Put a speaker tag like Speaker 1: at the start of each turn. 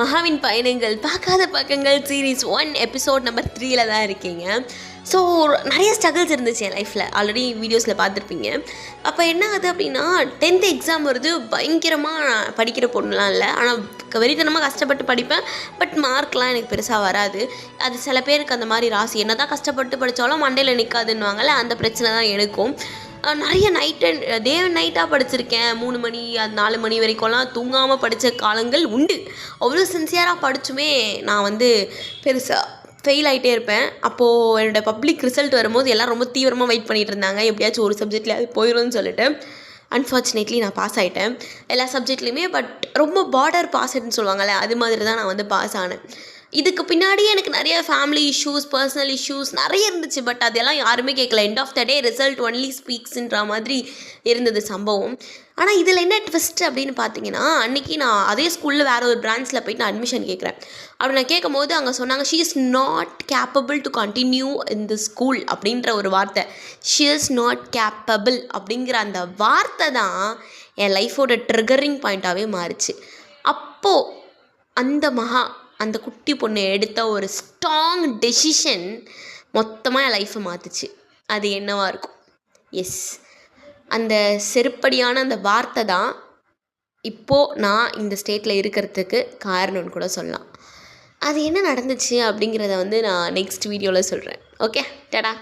Speaker 1: மகாவின் பயணங்கள் பார்க்காத பக்கங்கள் சீரீஸ் 1 எபிசோட் நம்பர் 3ல் தான் இருக்கீங்க. ஸோ நிறைய ஸ்ட்ரகிள்ஸ் இருந்துச்சு என் லைஃப்பில், ஆல்ரெடி வீடியோஸில் பார்த்துருப்பீங்க. அப்போ என்ன ஆகுது அப்படின்னா, 10th எக்ஸாம் வருது. பயங்கரமாக படிக்கிற பொண்ணுலாம் இல்லை, ஆனால் வெறித்தனமாக கஷ்டப்பட்டு படிப்பேன். பட் மார்க்லாம் எனக்கு பெருசாக வராது. அது சில பேருக்கு அந்த மாதிரி ராசி, என்ன தான் கஷ்டப்பட்டு படித்தாலும் மண்டையில் நிற்காதுன்னுவாங்கள்ல, அந்த பிரச்சனை தான் எனக்கும். நிறைய டே அண்ட் நைட்டாக படிச்சிருக்கேன். 3 மணி 4 மணி வரைக்கும்லாம் தூங்காமல் படித்த காலங்கள் உண்டு. அவ்வளோ சின்சியராக படித்துமே நான் பெருசாக ஃபெயில் ஆகிட்டே இருப்பேன். அப்போது என்னோடய பப்ளிக் ரிசல்ட் வரும்போது எல்லாம் ரொம்ப தீவிரமாக வெயிட் பண்ணிகிட்டு இருந்தாங்க, எப்படியாச்சும் ஒரு சப்ஜெக்டில் அது போயிடும்னு சொல்லிட்டு. அன்ஃபார்ச்சுனேட்லி நான் பாஸ் ஆகிட்டேன் எல்லா சப்ஜெக்ட்லேயுமே. பட் ரொம்ப பார்டர் பாஸ்ன்னு சொல்லுவாங்கள்ல, அது மாதிரி தான் நான் பாஸ் ஆனேன். இதுக்கு பின்னாடியே எனக்கு நிறைய ஃபேமிலி இஷ்யூஸ், பர்சனல் இஷ்யூஸ் நிறைய இருந்துச்சு. பட் அதெல்லாம் யாருமே கேட்கல. End of the day result only ஸ்பீக்ஸ்ன்ற மாதிரி இருந்தது சம்பவம். ஆனால் இதில் என்ன ட்விஸ்ட் அப்படின்னு பார்த்தீங்கன்னா, அன்றைக்கி நான் அதே ஸ்கூலில் வேறு ஒரு பிரான்ச்சில் போய்ட்டு நான் அட்மிஷன் கேட்குறேன். அப்படி நான் கேட்கும் போது அங்கே சொன்னாங்க, she is not capable to continue in the school அப்படின்ற ஒரு வார்த்தை. ஷீ இஸ் நாட் கேப்பபிள் அப்படிங்கிற அந்த வார்த்தை தான் என் லைஃபோட ட்ரிகரிங் பாயிண்ட்டாகவே மாறிச்சு. அப்போது அந்த குட்டி பொண்ணு எடுத்த ஒரு ஸ்ட்ராங் டெசிஷன் மொத்தமாக என் லைஃப்பை மாற்றுச்சு. அது என்னவாக இருக்கும்? எஸ், அந்த செருப்படியான அந்த வார்த்தை தான் இப்போது நான் இந்த ஸ்டேட்டில் இருக்கிறதுக்கு காரணம்னு கூட சொல்லலாம். அது என்ன நடந்துச்சு அப்படிங்கிறத நான் நெக்ஸ்ட் வீடியோவில் சொல்கிறேன். ஓகே, டடா.